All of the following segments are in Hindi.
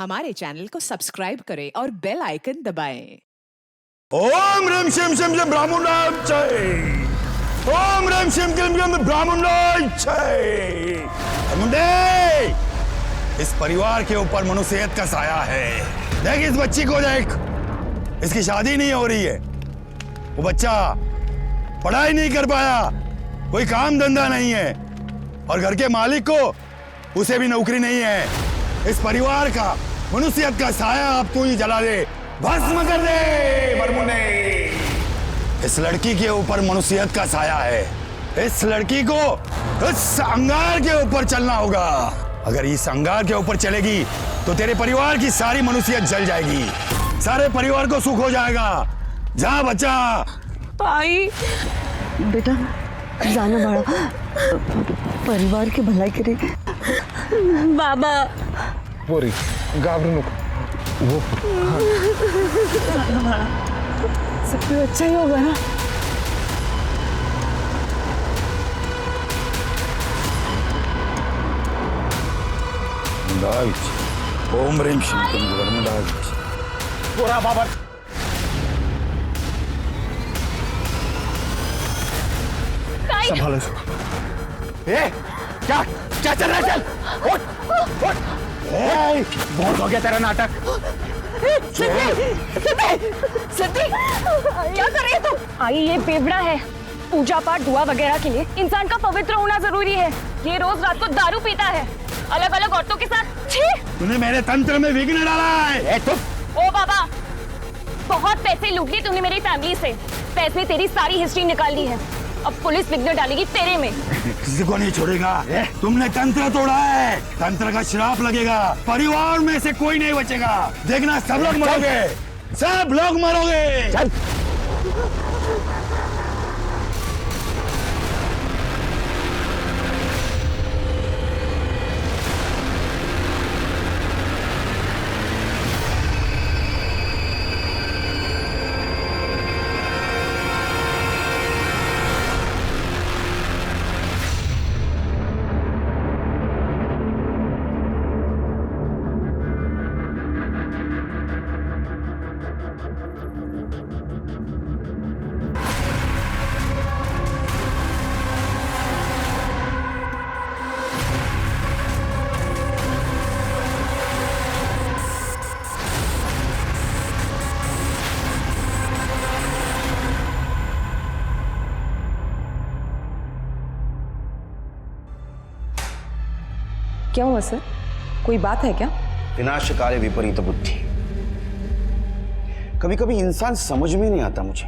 हमारे चैनल को सब्सक्राइब करें और बेल आइकन दबाएं। ओम ह्रीं शिम शिम शिम ब्राह्मणाय जय। ओम ह्रीं शिम शिम शिम ब्राह्मणाय जय। मुंडे, इस परिवार के ऊपर मनुष्यत का साया है। देख इस बच्ची को देख, इसकी शादी नहीं हो रही है। वो बच्चा पढ़ाई नहीं कर पाया, कोई काम धंधा नहीं है, और घर के मालिक को उसे भी नौकरी नहीं है। इस परिवार का मनुष्यत का साया अब तू ही जला दे, भस्म कर दे बरमुने। इस लड़की के ऊपर मनुष्यत का साया है। इस लड़की को इस अंगार के ऊपर चलना होगा। अगर इस अंगार के ऊपर चलेगी तो तेरे परिवार की सारी मनुष्यत जल जाएगी, सारे परिवार को सुख हो जाएगा। जा बच्चा। भाई बेटा जाना बड़ा परिवार की भलाई करे। बाबा पोरी घाबरू नको। वो सब कुछ अच्छा ही होगा ना। ओम ह्रीं शिम शिम ब्राह्मणाय पोरा बाबा संभालो इसको। क्या क्या चल रहा है? चल उठ उठ। बहुत हो गया तेरा नाटक। सिद्धि क्या कर रही है तुम? आई ये बेवड़ा है। पूजा पाठ दुआ वगैरह के लिए इंसान का पवित्र होना जरूरी है। ये रोज रात को दारू पीता है अलग अलग औरतों के साथ। छी! तूने मेरे तंत्र में विघ्न डाला है। ओ बाबा, बहुत पैसे लूट लिए तूने मेरी फैमिली से। पैसे तेरी सारी हिस्ट्री निकाल ली है। अब पुलिस विघ्न डालेगी तेरे में। किसी को नहीं छोड़ेगा। तुमने तंत्र तोड़ा है, तंत्र का श्राप लगेगा। परिवार में से कोई नहीं बचेगा। देखना सब लोग मरोगे, सब लोग मरोगे। चल। क्या हुआ सर, कोई बात है क्या? विनाशकाले विपरीत बुद्धि। कभी कभी इंसान समझ में नहीं आता मुझे।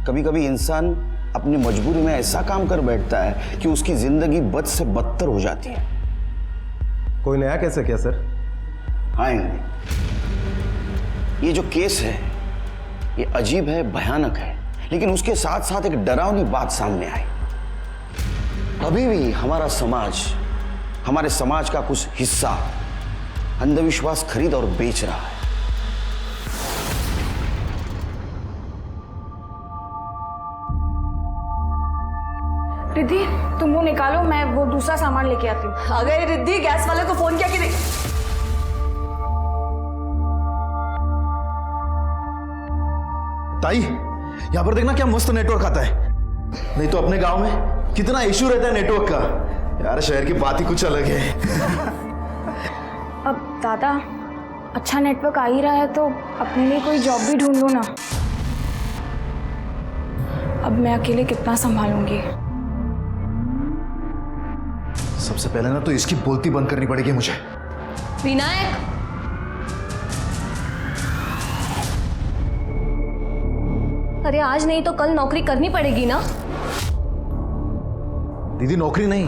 कभी कभी इंसान अपनी मजबूरी में ऐसा काम कर बैठता है कि उसकी जिंदगी बद से बदतर हो जाती है। कोई नया केस है क्या सर? हाँ, ये जो केस है ये अजीब है, भयानक है, लेकिन उसके साथ साथ एक डरावनी बात सामने आई। अभी भी हमारे समाज का कुछ हिस्सा अंधविश्वास खरीद और बेच रहा है। रिद्धि, तुम वो निकालो, मैं वो दूसरा सामान लेके आती हूँ। आ गई रिद्धि, गैस वाले को फोन किया कि नहीं? ताई, यहाँ पर देखना क्या मस्त नेटवर्क आता है। नहीं तो अपने गांव में कितना इशू रहता है नेटवर्क का। यार शहर की बात ही कुछ अलग है। अब दादा, अच्छा नेटवर्क आ ही रहा है तो अपने लिए कोई जॉब भी ढूंढ लो ना। अब मैं अकेले कितना संभालूंगी। सबसे पहले ना तो इसकी बोलती बंद करनी पड़ेगी मुझे। विनायक, अरे आज नहीं तो कल नौकरी करनी पड़ेगी ना। दीदी नौकरी नहीं,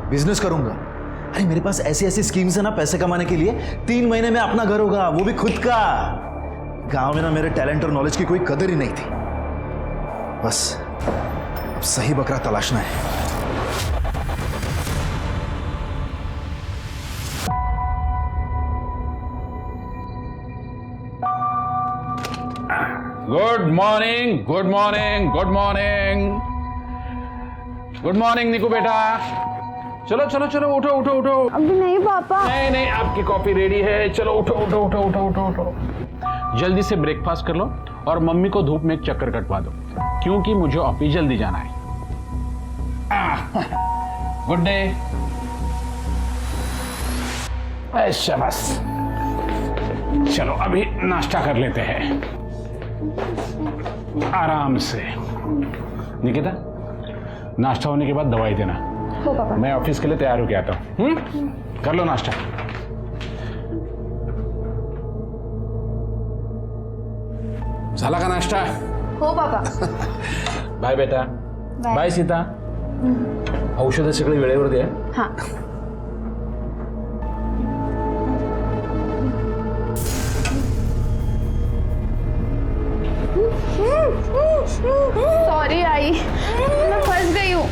बिजनेस करूंगा। अरे मेरे पास ऐसी ऐसी स्कीम्स है ना पैसे कमाने के लिए। 3 महीने में अपना घर होगा, वो भी खुद का। गांव में ना मेरे टैलेंट और नॉलेज की कोई कदर ही नहीं थी। बस अब सही बकरा तलाशना है। Good morning, good morning, good morning, good morning Niku बेटा। चलो चलो चलो, उठो उठो उठो। अभी नहीं पापा। नहीं नहीं, आपकी कॉफी रेडी है। चलो उठो उठो उठो उठो उठो उठो। जल्दी से ब्रेकफास्ट कर लो और मम्मी को धूप में एक चक्कर कटवा दो, क्योंकि मुझे ऑफिस जल्दी जाना है। Good day. शाबाश। चलो अभी नाश्ता कर लेते हैं आराम से। निकिता, नाश्ता होने के बाद दवाई देना। हो पापा। मैं ऑफिस के लिए तैयार होके आता हूँ। कर लो नाश्ता। झाला का नाश्ता? हो पापा। बाय बेटा। बाय सीता। औषधं सगळी वेळेवर दे। हाँ। सॉरी आई, मैं फंस गई हूँ।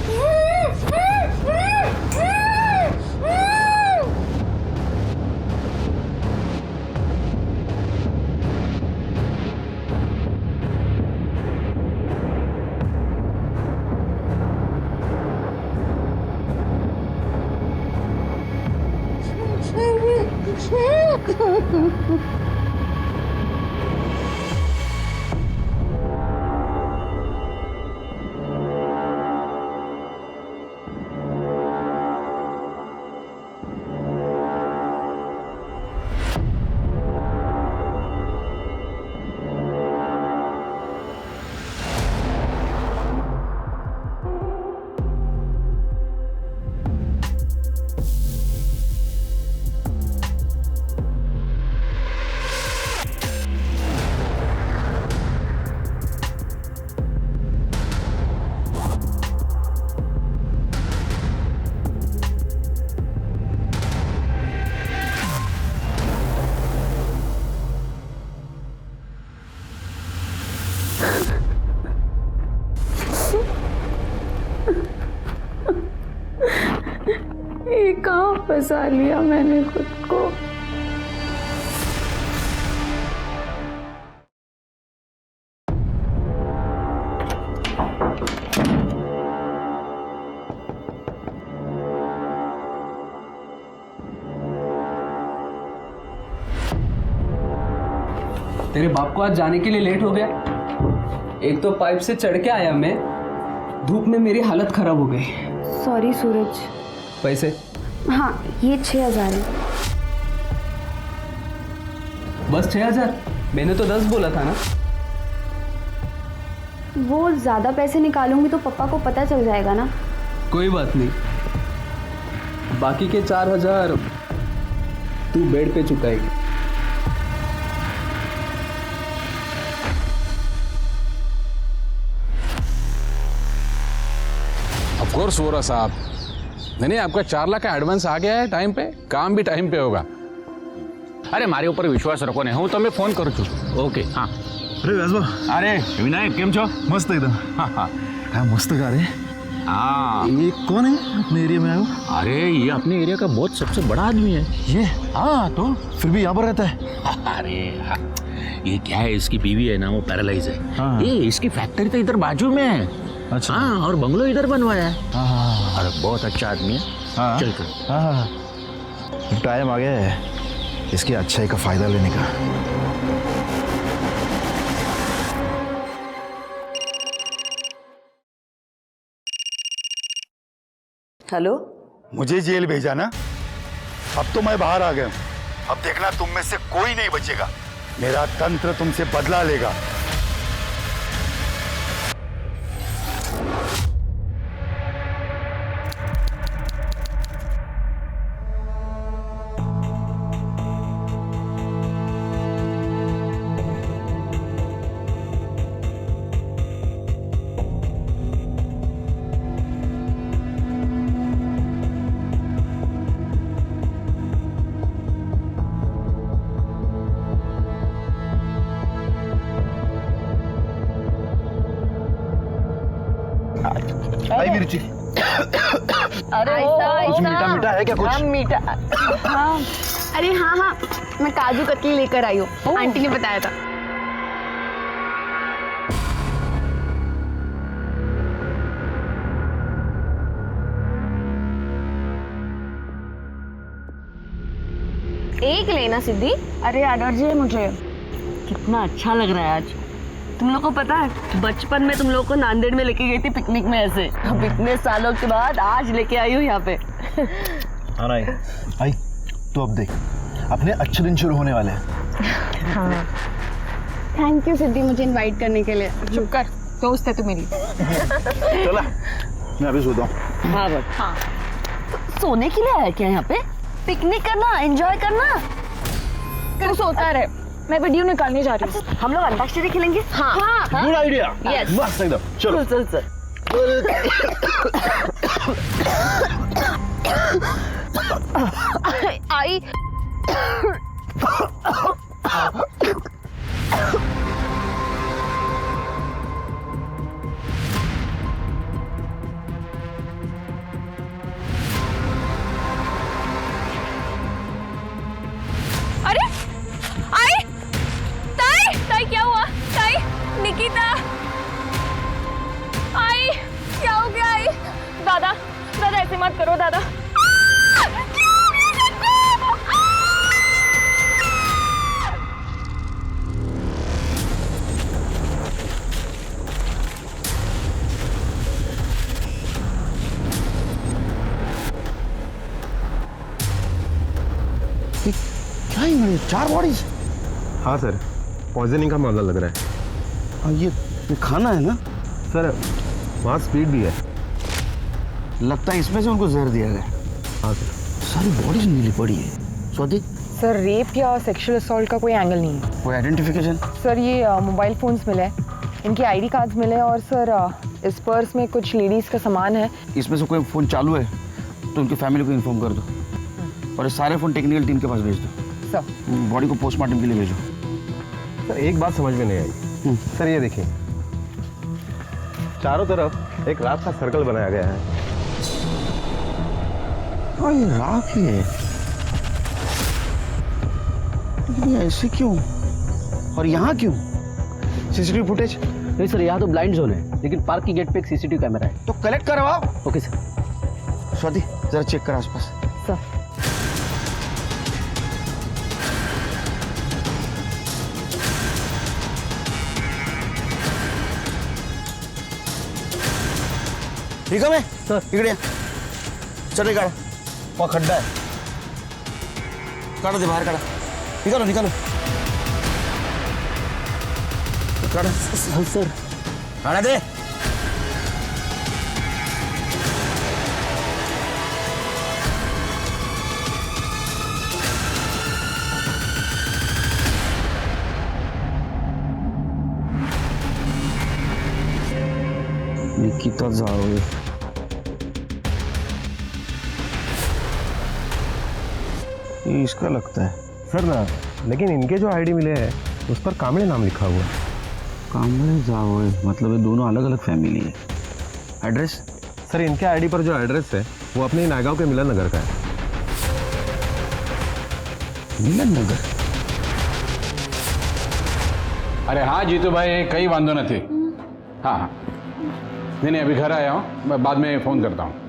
ये कहाँ फंसा लिया मैंने खुद को। तेरे बाप को आज जाने के लिए लेट हो गया। एक तो पाइप से चढ़ के आया मैं, धूप में मेरी हालत खराब हो गई। सॉरी सूरज। पैसे? हाँ, ये 6,000 है। बस 6,000? मैंने तो 10 बोला था ना। वो ज़्यादा पैसे निकालूंगी तो पापा को पता चल जाएगा ना। कोई बात नहीं, बाकी के 4,000 तू बेड पे चुकाएगी। ऑफ कोर्स वोरा साहब। नहीं, आपका 4 लाख का एडवांस आ गया है टाइम पे, काम भी टाइम पे होगा। अरे मारे ऊपर विश्वास रखो ने, હું તમને ફોન કરું છું। ઓકે હા। अरे व्यासबा, अरे विनायक केम छो? मस्त एकदम। हाँ हाँ हाँ मस्त गा रहे। हाँ। ये कौन है अपने एरिया में आया हो? अरे ये अपने एरिया का बहुत सबसे बड़ा आदमी है ये? हाँ तो फिर भी यहाँ पर रहता है? अरे हाँ, ये क्या है, इसकी बीवी है ना, वो पैरालाइज है। हाँ। ये इसकी फैक्ट्री तो इधर बाजू में है। अच्छा। हाँ, और बंगलो इधर बनवाया है। हाँ अरे बहुत अच्छा आदमी है। हाँ चल चल। हाँ, टाइम आ गया है इसकी अच्छाई का फायदा लेने का। हेलो, मुझे जेल भेजा ना, अब तो मैं बाहर आ गया हूं। अब देखना तुम में से कोई नहीं बचेगा। मेरा तंत्र तुमसे बदला लेगा। आई मिर्ची। अरे कुछ मीठा मीठा है क्या कुछ? हाँ मीठा। हाँ, अरे हाँ हाँ, मैं काजू कतली लेकर आई हूँ, आंटी ने बताया था। एक लेना सिद्धि। अरे एलर्जी है मुझे। कितना अच्छा लग रहा है आज। तुम लोग को पता है बचपन में तुम लोग को नांदेड़ में लेके गई थी पिकनिक में ऐसे, अब इतने सालों के बाद आज लेके आई हूँ यहाँ पे। हाँ आई आई, तो अब देख अपने अच्छे दिन शुरू होने वाले हैं। हाँ थैंक यू सिद्धि मुझे इनवाइट करने के लिए। चुप कर, दोस्त है तू मेरी। चला मैं अभी सोता हूँ। हाँ बस हाँ, तो सोने के लिए आया क्या यहाँ पे? पिकनिक करना, एंजॉय करना। तू सोता रहे, मैं वीडियो निकालने जा रही हूँ। हम लोग अंताक्षरी खेलेंगे। हाँ हाँ गुड आइडिया। Yes. मस्त एकदम। चलो चल चल आई अरे आई, ताई ताई क्या हुआ? ताई, निकिता, आई क्या हो गया? आई दादा, दादा ऐसे मत करो दादा। क्या है 4 बॉडीज? हाँ सर, पॉइजनिंग का मामला लग रहा है। हाँ, ये खाना है ना सर, वहाँ स्पीड भी है। लगता है इसमें से उनको जहर दिया गया। हाँ सर। सारी बॉडीज नीली पड़ी है। स्वाति, सर रेप या सेक्सुअल असॉल्ट का कोई एंगल नहीं है। कोई आइडेंटिफिकेशन? सर ये मोबाइल फोन्स मिले, इनके आईडी कार्ड्स मिले और सर इस पर्स में कुछ लेडीज का सामान है। इसमें से कोई फोन चालू है तो उनकी फैमिली को इन्फॉर्म कर दो और ये सारे फोन टेक्निकल टीम के पास भेज दो। सर बॉडी को पोस्टमार्टम के लिए भेजो। सर एक बात समझ में नहीं आई। सर ये देखिए, चारों तरफ एक रात का सर्कल बनाया गया है। हाँ ये राख ही है, लेकिन ये ऐसे क्यों और यहाँ क्यों? CCTV footage? नहीं सर, यहाँ तो ब्लाइंड जोन है, लेकिन पार्क की गेट पे एक सीसीटीवी कैमरा है। तो कलेक्ट करवाओ। Okay sir. स्वाति जरा चेक कर आसपास। सर ठीक है मैं सर इकड़े चले काढ़ो, वहाँ खड्डा है, काढ़ो दे बाहर, काढ़ो, निकालो निकालो, काढ़ो सर, काढ़ा दे। निकिता जावे, ये इसका लगता है सर ना, लेकिन इनके जो आईडी मिले हैं उस पर कांबळे नाम लिखा हुआ है। कांबळे जावे मतलब ये दोनों अलग अलग फैमिली है। एड्रेस? सर इनके आईडी पर जो एड्रेस है वो अपने नागांव के मिलन नगर का है। मिलन नगर? अरे हाँ जीतू भाई, कई वांदो नहीं। हाँ हाँ, नहीं अभी घर आया हूँ, मैं बाद में फ़ोन करता हूँ।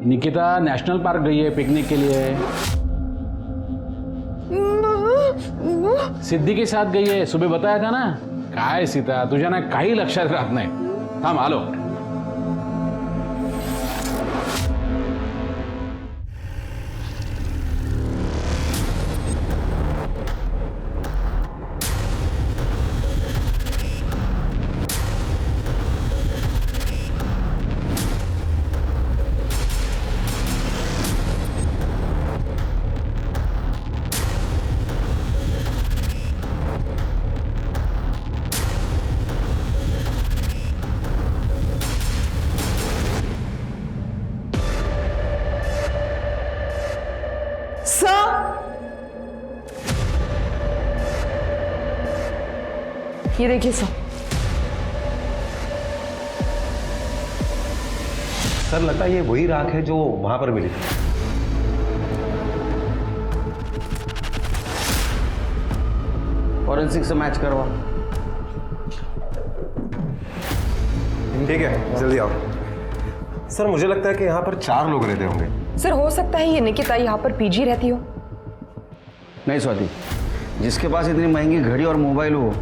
निकिता नेशनल पार्क गई है पिकनिक के लिए, सिद्धी के साथ गई है, सुबह बताया था ना। काय सीता, तुझ्या ना काही लक्षात राहत नाही। थांब आलो। ये देखिए सर। सर लगता है ये वही राख है जो वहां पर मिली थी। फॉरेंसिक से मैच करवा। ठीक है, जल्दी आओ। सर मुझे लगता है कि यहाँ पर 4 लोग रहते होंगे। सर हो सकता है ये निकिता यहाँ पर पीजी रहती हो। नहीं स्वाति, जिसके पास इतनी महंगी घड़ी और मोबाइल हो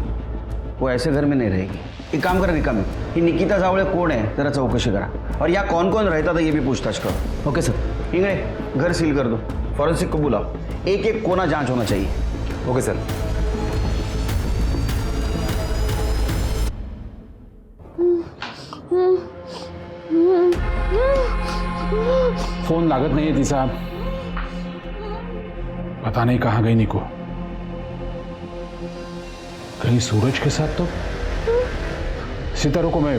वो ऐसे घर में नहीं रहेगी। एक काम करा निकामी, ही निकिता जावळे कोण है जरा चौकशी करा, और यहाँ कौन कौन रहता था ये भी पूछताछ करो। Okay sir. इंगड़े घर सील कर दो, फॉरेंसिक को बुलाओ, एक एक कोना जांच होना चाहिए। Okay sir. फोन लागत नहीं है दी साहब, पता नहीं कहाँ गई निको। कहीं सूरज के साथ तो। सितारों को मैं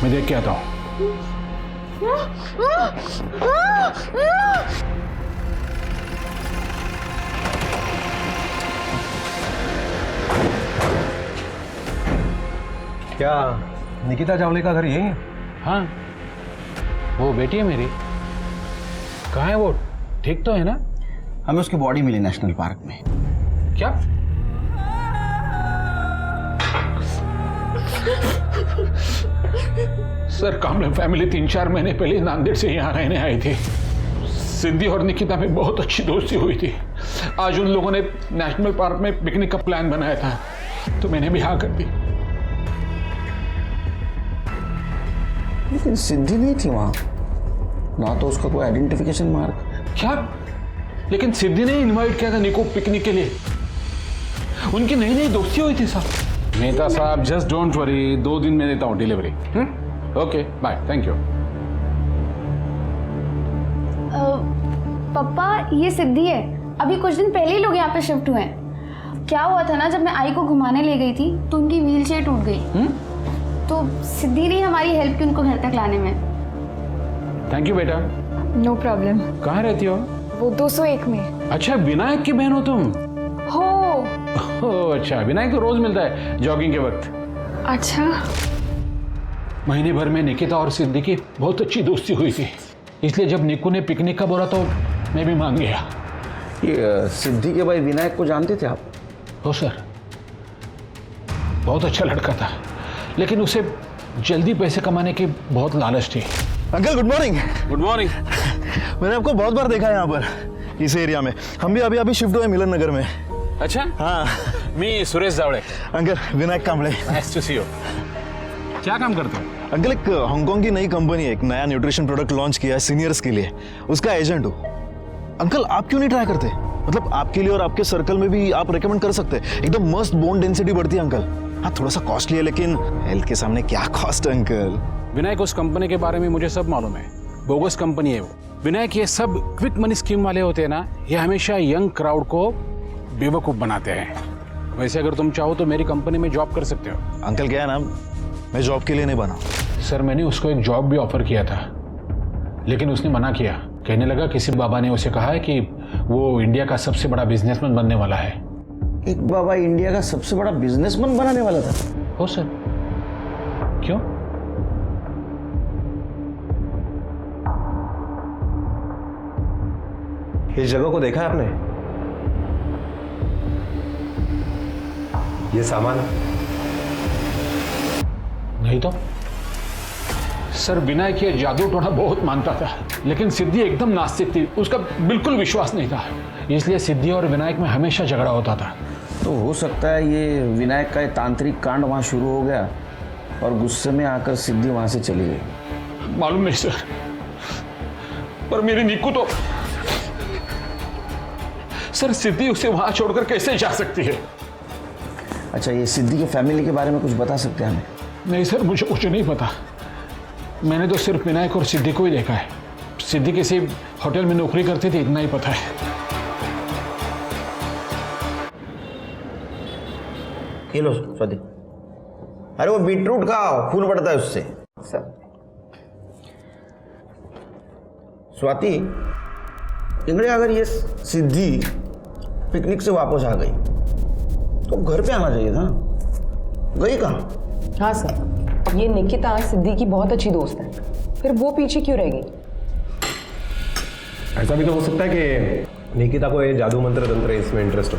देख के आता हूं। क्या निकिता जावले का घर यही है? हाँ, वो बेटी है मेरी। कहाँ है वो? ठीक तो है ना? हमें उसकी बॉडी मिली नेशनल पार्क में। क्या? सर कामले फैमिली 3-4 महीने पहले नांदेड़ से यहाँ रहने आई थी। सिद्धि और निकिता में बहुत अच्छी दोस्ती हुई थी। आज उन लोगों ने नेशनल पार्क में पिकनिक का प्लान बनाया था, तो मैंने भी हाँ कर दी। लेकिन सिद्धि नहीं थी वहां, ना तो उसका कोई आइडेंटिफिकेशन मार्क। क्या? लेकिन सिद्धि ने इनवाइट किया था निको पिकनिक के लिए। उनकी नई नई दोस्ती हुई थी साहब। मेहता साहब जस्ट डोंट वरी, 2 दिन में देता हूँ delivery. Okay bye, thank you. पापा ये सिद्धि है, अभी कुछ दिन पहले ही लोग यहाँ पे शिफ्ट हुए हैं। क्या हुआ था ना, जब मैं आई को घुमाने ले गई थी तो उनकी व्हील चेयर टूट गई। तो सिद्धि ने हमारी हेल्प की उनको घर तक लाने में। थैंक यू बेटा। No problem. कहाँ रहती हो? वो 201 में। अच्छा, विनायक की बहन हो तुम? हो। ओह अच्छा, विनायक तो रोज मिलता है जॉगिंग के वक्त। अच्छा। महीने भर में निकिता और सिद्धि की बहुत अच्छी दोस्ती हुई थी, इसलिए जब निकू ने पिकनिक का बोला तो मैं भी मान गया। ये सिद्धि के भाई विनायक को जानते थे आप? हो सर, बहुत अच्छा लड़का था, लेकिन उसे जल्दी पैसे कमाने की बहुत लालच थी। Uncle good morning. Good morning. मैंने आपको बहुत बार देखा है यहाँ पर, इस एरिया में। हम भी अभी शिफ्ट हुए मिलन नगर में। अच्छा? हाँ। मी Suresh Jawade. Uncle Vinayak Kamble. Nice to see you. क्या काम करते हो? अंकल एक हांगकांग की नई कंपनी है, एक नया न्यूट्रिशन प्रोडक्ट लॉन्च किया है सीनियर्स के लिए, उसका एजेंट हूँ। अंकल आप क्यों नहीं ट्राई करते? मतलब आपके लिए और आपके सर्कल में भी आप रेकमेंड कर सकते हैं। एकदम मस्त बोन डेंसिटी बढ़ती है अंकल। हाँ थोड़ा सा कॉस्टली है, लेकिन हेल्थ के सामने क्या कॉस्ट है अंकल। विनायक उस कंपनी के बारे में मुझे सब मालूम है, बोगस कंपनी है वो। विनायक ये सब क्विक मनी स्कीम वाले होते हैं ना, ये हमेशा यंग क्राउड को बेवकूफ बनाते हैं। वैसे अगर तुम चाहो तो मेरी कंपनी में जॉब कर सकते हो। अंकल क्या है ना, मैं जॉब के लिए नहीं बना। सर मैंने उसको एक जॉब भी ऑफर किया था, लेकिन उसने मना किया। कहने लगा किसी बाबा ने उसे कहा है कि वो इंडिया का सबसे बड़ा बिजनेसमैन बनने वाला है। एक बाबा इंडिया का सबसे बड़ा बिजनेसमैन बनाने वाला था? हो सर। क्यों? इस जगह को देखा है आपने? ये सामान नहीं तो सर, विनायक ये जादू टोना बहुत मानता था, लेकिन सिद्धि एकदम नास्तिक थी, उसका बिल्कुल विश्वास नहीं था। इसलिए सिद्धि और विनायक में हमेशा झगड़ा होता था। तो हो सकता है ये विनायक का तांत्रिक कांड वहां शुरू हो गया और गुस्से में आकर सिद्धि वहां से चली गई। मालूम नहीं सर, पर मेरी निक्कू तो। सर सिद्धि उसे वहां छोड़कर कैसे जा सकती है? अच्छा, ये सिद्धि की फैमिली के बारे में कुछ बता सकते हैं हमें? नहीं सर, मुझे कुछ नहीं पता। मैंने तो सिर्फ विनायक और सिद्धि को ही देखा है। सिद्धि किसी होटल में नौकरी करती थी, इतना ही पता है। लो स्वाति, अरे वो बीटरूट खाओ, खून बढ़ता है उससे। स्वाति, इंगड़े अगर ये सिद्धि पिकनिक से वापस आ गई तो घर पे आना चाहिए था, गई कहाँ? हाँ सर, ये निकिता सिद्धि की बहुत अच्छी दोस्त है, फिर वो पीछे क्यों रह गई? ऐसा भी तो हो सकता है कि निकिता को ये जादू मंत्र तंत्र इसमें इंटरेस्ट हो।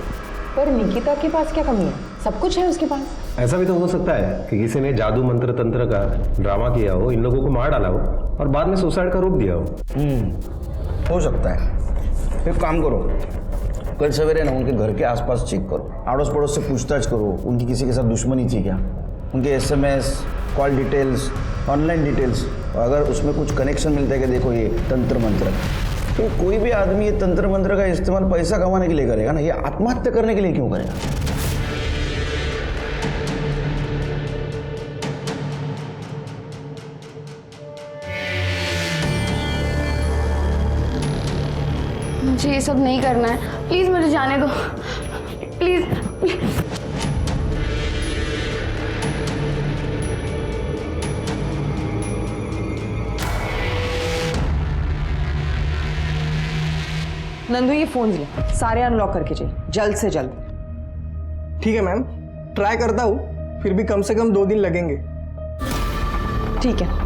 पर निकिता के पास क्या कमी है? सब कुछ है उसके पास। ऐसा भी तो हो सकता है कि किसी ने जादू मंत्र तंत्र का ड्रामा किया हो, इन लोगों को मार डाला हो और बाद में सुसाइड का रूप दिया हो। हो सकता है। एक काम करो, कल सवेरे ना उनके घर के आसपास चेक करो, आड़ोस पड़ोस से पूछताछ करो, उनकी किसी के साथ दुश्मनी थी क्या, उनके SMS, call details, online details, और अगर उसमें कुछ कनेक्शन मिलता है कि देखो ये तंत्र मंत्र, तो कोई भी आदमी ये तंत्र मंत्र का इस्तेमाल पैसा कमाने के लिए करेगा ना, ये आत्महत्या करने के लिए क्यों करेगा? मुझे ये सब नहीं करना है, प्लीज मुझे जाने दो, प्लीज। नंदू ये फोन ले, सारे अनलॉक करके चाहिए, जल्द से जल्द। ठीक है मैम, ट्राई करता हूँ, फिर भी कम से कम 2 दिन लगेंगे। ठीक है।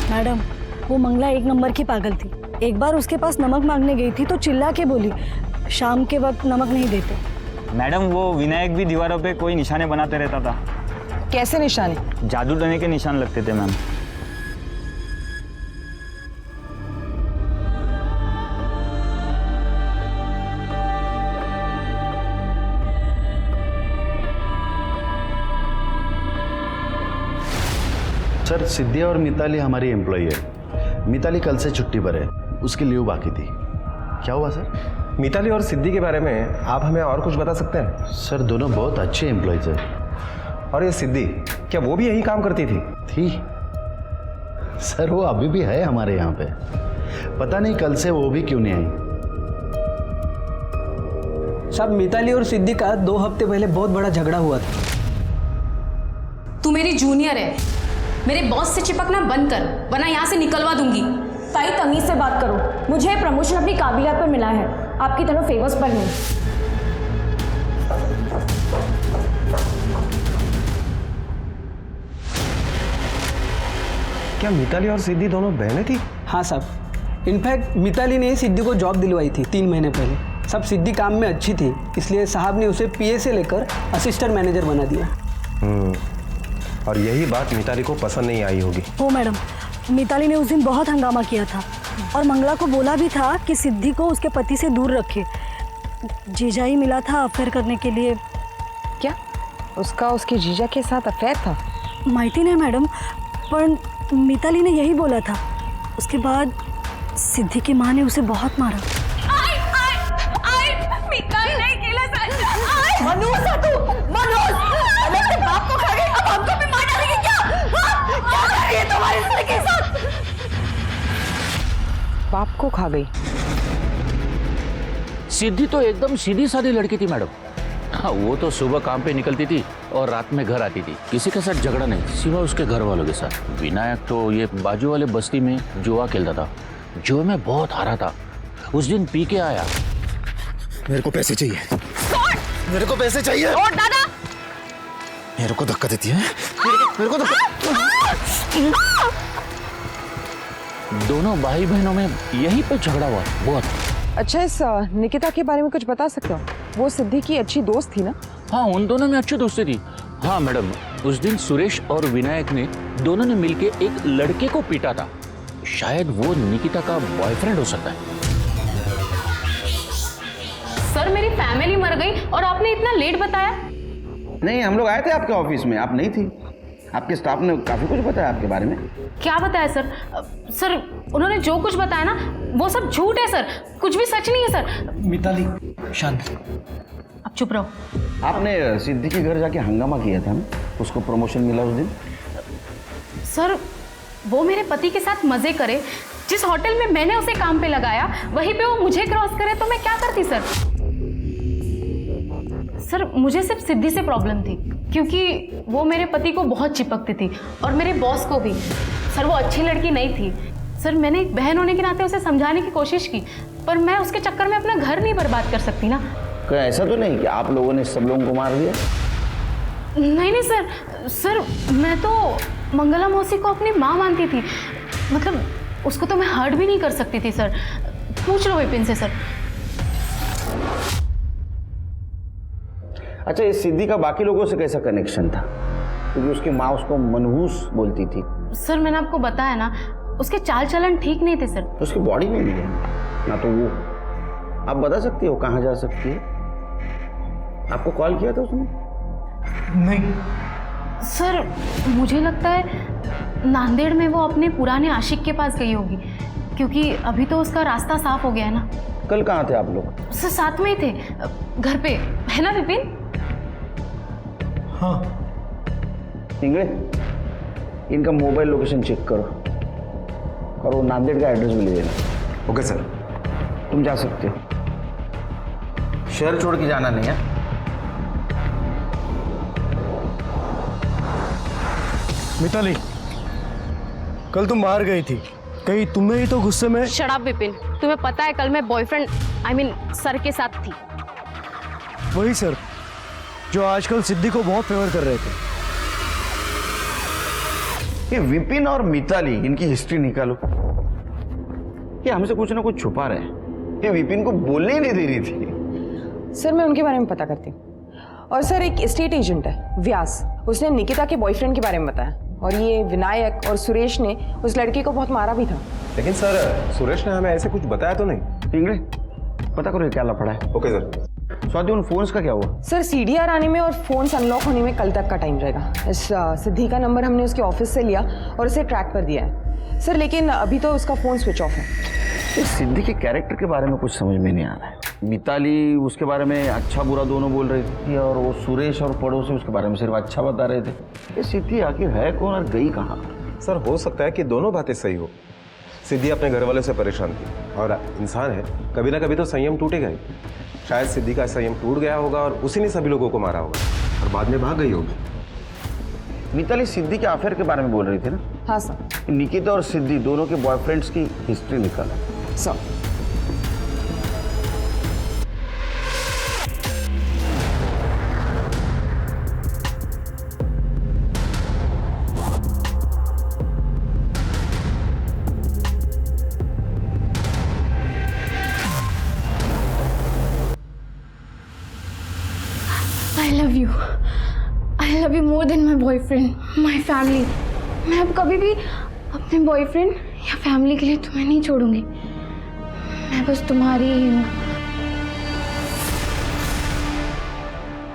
मैडम, वो मंगला 1 नंबर की पागल थी। एक बार उसके पास नमक मांगने गई थी तो चिल्ला के बोली, शाम के वक्त नमक नहीं देते। मैडम, वो विनायक भी दीवारों पे कोई निशाने बनाते रहता था। कैसे निशाने? जादू टोने के निशान लगते थे मैम। सर, सिद्धि और मिताली हमारी एम्प्लॉई है। मिताली कल से छुट्टी पर है, उसकी लीव बाकी थी। क्या हुआ सर? मिताली और सिद्धि के बारे में आप हमें और कुछ बता सकते हैं? सर, दोनों बहुत अच्छे एम्प्लॉयज हैं। और ये सिद्धि, क्या वो भी यही काम करती थी? सर, वो अभी भी है हमारे यहाँ पे। पता नहीं कल से वो भी क्यों नहीं आई। साहब, मिताली और सिद्धि का 2 हफ्ते पहले बहुत बड़ा झगड़ा हुआ था। तू मेरी जूनियर है, मेरे बॉस से चिपकना बंद कर, वरना यहाँ से निकलवा दूंगी। ताई तमीज से बात करो, मुझे प्रमोशन अपनी काबिलियत पर मिला है, आपकी तरह फेवर्स पर नहीं। क्या मिताली और सिद्धि दोनों बहनें थी? हाँ साहब, इनफैक्ट मिताली ने सिद्धि को जॉब दिलवाई थी 3 महीने पहले। सब सिद्धि काम में अच्छी थी, इसलिए साहब ने उसे पीए से लेकर असिस्टेंट मैनेजर बना दिया। और यही बात मिताली को पसंद नहीं आई होगी। हो मैडम, मिताली ने उस दिन बहुत हंगामा किया था और मंगला को बोला भी था कि सिद्धि को उसके पति से दूर रखे। जीजा ही मिला था अफेयर करने के लिए। क्या उसका उसके जीजा के साथ अफेयर था? माहिती नहीं मैडम, पर मिताली ने यही बोला था। उसके बाद सिद्धि की माँ ने उसे बहुत मारा। बाप को खा गई। सिद्धि तो एकदम सीधी सादी लड़की थी मैडम। हाँ, वो तो सुबह काम पे निकलती थी और रात में घर आती थी। किसी के साथ झगड़ा नहीं, सिवा उसके घर वालों के साथ। विनायक तो ये बाजू वाले बस्ती में जुआ खेलता था, जुए में बहुत हारा था। उस दिन पी के आया। मेरे को पैसे चाहिए, मेरे को पैसे चाहिए। और दादा, मेरे को धक्का देती है, मेरे को धक्का। दोनों भाई बहनों में यही पे झगड़ा हुआ बहुत। अच्छा, इस निकिता के बारे में कुछ बता सकते हो? वो सिद्धि की अच्छी दोस्त थी ना? हाँ, उन दोनों में अच्छी दोस्ती थी। हाँ मैडम, उस दिन सुरेश और विनायक ने दोनों ने मिलके एक लड़के को पीटा था। शायद वो निकिता का बॉयफ्रेंड हो सकता है। सर मेरी फैमिली मर गई और आपने इतना लेट बताया? नहीं, हम लोग आए थे आपके ऑफिस में, आप नहीं थी। आपके स्टाफ ने काफी कुछ बताया आपके बारे में। क्या बताया सर? सर उन्होंने जो कुछ बताया ना वो सब झूठ है सर, कुछ भी सच नहीं है सर। मिताली, शांत। अब चुप रहो। आपने सिद्धि के घर जाके हंगामा किया था ना, उसको प्रमोशन मिला उस दिन। सर वो मेरे पति के साथ मजे करे, जिस होटल में मैंने उसे काम पे लगाया वहीं पे वो मुझे क्रॉस करे तो मैं क्या करती सर? सर मुझे सिर्फ सिद्धि से प्रॉब्लम थी, क्योंकि वो मेरे पति को बहुत चिपकती थी और मेरे बॉस को भी। सर वो अच्छी लड़की नहीं थी सर, मैंने एक बहन होने के नाते उसे समझाने की कोशिश की, पर मैं उसके चक्कर में अपना घर नहीं बर्बाद कर सकती ना। क्या ऐसा तो नहीं कि आप लोगों ने सब लोगों को मार दिया? नहीं नहीं सर, सर मैं तो मंगला मौसी को अपनी माँ मानती थी, मतलब उसको तो मैं हर्ट भी नहीं कर सकती थी सर। पूछ लो विपिन से सर। अच्छा, इस सिद्धि का बाकी लोगों से कैसा कनेक्शन था? क्योंकि उसकी माँ उसको मनहूस बोलती थी। सर मैंने आपको बताया ना, उसके चाल चलन ठीक नहीं थे सर। उसकी बॉडी में भी है ना, तो वो आप बता सकती हो कहाँ जा सकती है? आपको कॉल किया था उसने? नहीं सर मुझे लगता है नांदेड़ में वो अपने पुराने आशिक के पास गई होगी, क्योंकि अभी तो उसका रास्ता साफ हो गया है ना। कल कहाँ थे आप लोग? सर साथ में ही थे, घर पे है ना विपिन? हाँ। इंगड़े, इनका मोबाइल लोकेशन चेक करो और वो नांदेड़ का एड्रेस भी ले लेना। Okay sir. तुम जा सकते हो, शहर छोड़ के जाना नहीं है। मिताली, कल तुम बाहर गई थी, कहीं तुम्हें ही तो गुस्से में। शराब विपिन, तुम्हें पता है कल मैं बॉयफ्रेंड सर के साथ थी। वही सर जो आजकल सिद्धि को बहुत फेवर कर रहे थे। ये विपिन और मिताली, इनकी हिस्ट्री निकालो। ये हमसे कुछ ना कुछ छुपा रहे हैं। ये विपिन को बोलने ही नहीं दे रही थी। सर मैं उनके बारे में पता करती हूँ। और सर एक एस्टेट एजेंट है व्यास, उसने निकिता के बॉयफ्रेंड के बारे में बताया। और ये विनायक और सुरेश ने उस लड़के को बहुत मारा भी था। लेकिन सर सुरेश ने हमें ऐसे कुछ बताया तो नहीं। इंगड़े, पता करो ये क्या लफड़ा है। Okay sir. स्वाति, उन फोन्स का क्या हुआ? सर सीडीआर आने में और फोन्स अनलॉक होने में कल तक का टाइम रहेगा। इस सिद्धि का नंबर हमने उसके ऑफिस से लिया और उसे ट्रैक पर दिया है सर, लेकिन अभी तो उसका फोन स्विच ऑफ है। इस सिद्धि के कैरेक्टर के बारे में कुछ समझ में नहीं आ रहा है। मिताली उसके बारे में अच्छा बुरा दोनों बोल रही थी, और वो सुरेश और पड़ोसी उसके बारे में सिर्फ अच्छा बता रहे थे। ये सिद्धि आखिर है कौन और गई कहाँ? सर हो सकता है कि दोनों बातें सही हो। सिद्धि अपने घर वालों से परेशान थी और इंसान है, कभी ना कभी तो संयम टूटेगा ही। शायद सिद्धि का संयम टूट गया होगा और उसी ने सभी लोगों को मारा होगा और बाद में भाग गई होगी। मिताली सिद्धि के अफेयर के बारे में बोल रही थी ना? हाँ सर। निकिता और सिद्धि दोनों के बॉयफ्रेंड्स की हिस्ट्री निकाला sir. I love you more than my boyfriend, my family. मैं अब कभी भी अपने बॉयफ्रेंड या फैमिली के लिए तुम्हें नहीं छोड़ूंगी। मैं बस तुम्हारी ही हूँ।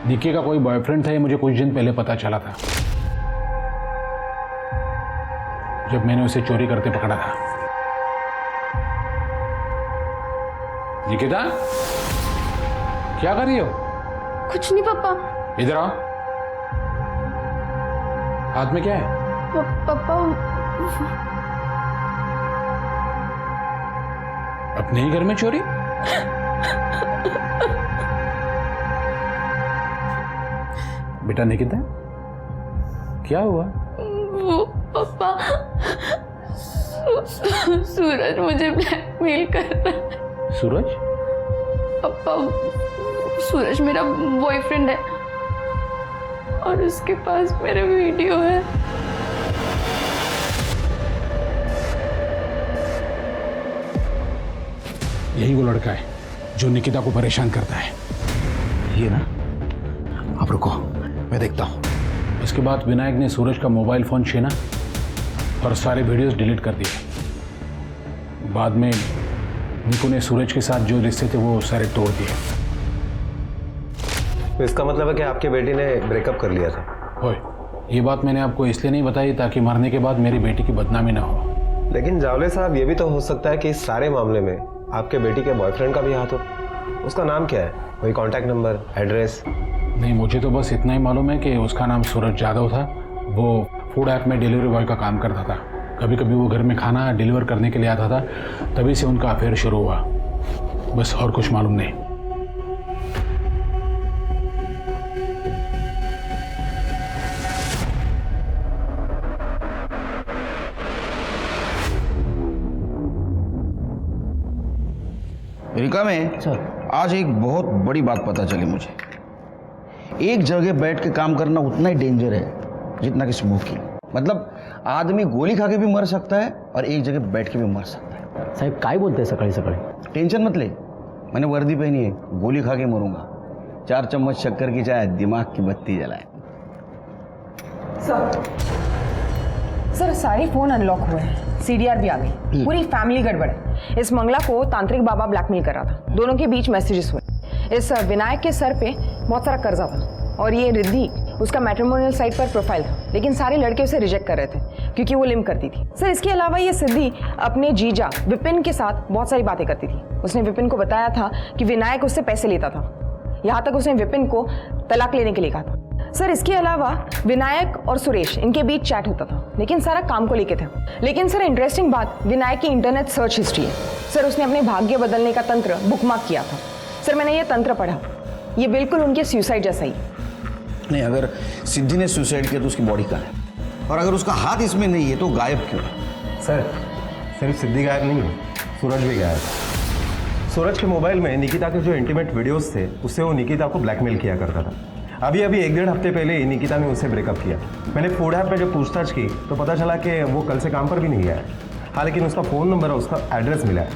निकी का कोई बॉयफ्रेंड था, ये मुझे कुछ दिन पहले पता चला था, जब मैंने उसे चोरी करते पकड़ा था। निकिता, क्या कर रही हो? कुछ नहीं पापा। इधर आओ। हाथ में क्या है? पापा अपने ही घर में चोरी? बेटा निकिता, क्या हुआ? वो पापा सूरज मुझे ब्लैकमेल कर रहा है। सूरज? पापा सूरज मेरा बॉयफ्रेंड है और उसके पास मेरा वीडियो है। यही वो लड़का है जो निकिता को परेशान करता है। ये ना, आप रुको, मैं देखता हूँ। उसके बाद विनायक ने सूरज का मोबाइल फोन छीना और सारे वीडियोस डिलीट कर दिए। बाद में निको ने सूरज के साथ जो रिश्ते थे वो सारे तोड़ दिए। तो इसका मतलब है कि आपके बेटी ने ब्रेकअप कर लिया था? ओए, ये बात मैंने आपको इसलिए नहीं बताई ताकि मरने के बाद मेरी बेटी की बदनामी ना हो। लेकिन जावले साहब, ये भी तो हो सकता है कि इस सारे मामले में आपके बेटी के बॉयफ्रेंड का भी हाथ हो। उसका नाम क्या है? वही कॉन्टैक्ट नंबर, एड्रेस? नहीं, मुझे तो बस इतना ही मालूम है कि उसका नाम सूरज यादव था। वो फूड ऐप में डिलीवरी बॉय का काम करता था। कभी कभी वो घर में खाना डिलीवर करने के लिए आता था, तभी से उनका अफेयर शुरू हुआ। बस और कुछ मालूम नहीं। अमेरिका में सर आज एक बहुत बड़ी बात पता चली मुझे। एक जगह बैठ के काम करना उतना ही डेंजर है जितना कि स्मोकिंग। मतलब आदमी गोली खा के भी मर सकता है और एक जगह बैठ के भी मर सकता है। साहब काय बोलते हैं सकाळी सकाळी? टेंशन मत ले, मैंने वर्दी पहनी है, गोली खा के मरूंगा। 4 चम्मच शक्कर की चाय दिमाग की बत्ती जलाए। सर सर सारे फोन अनलॉक हुए हैं, सीडीआर भी आ गई, पूरी फैमिली गड़बड़ है। इस मंगला को तांत्रिक बाबा ब्लैकमेल कर रहा था, दोनों के बीच मैसेजेस हुए। इस विनायक के सर पे बहुत सारा कर्जा था और ये रिद्धि उसका मैट्रिमोनियल साइट पर प्रोफाइल था, लेकिन सारे लड़के उसे रिजेक्ट कर रहे थे क्योंकि वो लिम करती थी। सर इसके अलावा ये सिद्धि अपने जीजा विपिन के साथ बहुत सारी बातें करती थी। उसने विपिन को बताया था कि विनायक उससे पैसे लेता था, यहाँ तक उसने विपिन को तलाक लेने के लिए कहा था। सर इसके अलावा विनायक और सुरेश इनके बीच चैट होता था, लेकिन सारा काम को लेके था। लेकिन सर इंटरेस्टिंग बात विनायक की इंटरनेट सर्च हिस्ट्री है। सर उसने अपने भाग्य बदलने का तंत्र बुकमार्क किया था। सर मैंने ये तंत्र पढ़ा, ये बिल्कुल उनके सुसाइड जैसा ही। नहीं, अगर सिद्धि ने सुसाइड किया तो उसकी बॉडी कहाँ है, और अगर उसका हाथ इसमें नहीं है तो गायब क्यों है? सर सिर्फ सिद्धि गायब नहीं है, सूरज भी गायब है। सूरज के मोबाइल में निकिता के जो इंटीमेट वीडियोस थे उससे वो निकिता को ब्लैकमेल किया करता था। अभी 1-1.5 हफ्ते पहले ही निकिता ने उससे ब्रेकअप किया। मैंने फूड ऐप में जब पूछताछ की तो पता चला कि वो कल से काम पर भी नहीं गया है। हाँ, लेकिन उसका फ़ोन नंबर और उसका एड्रेस मिला है।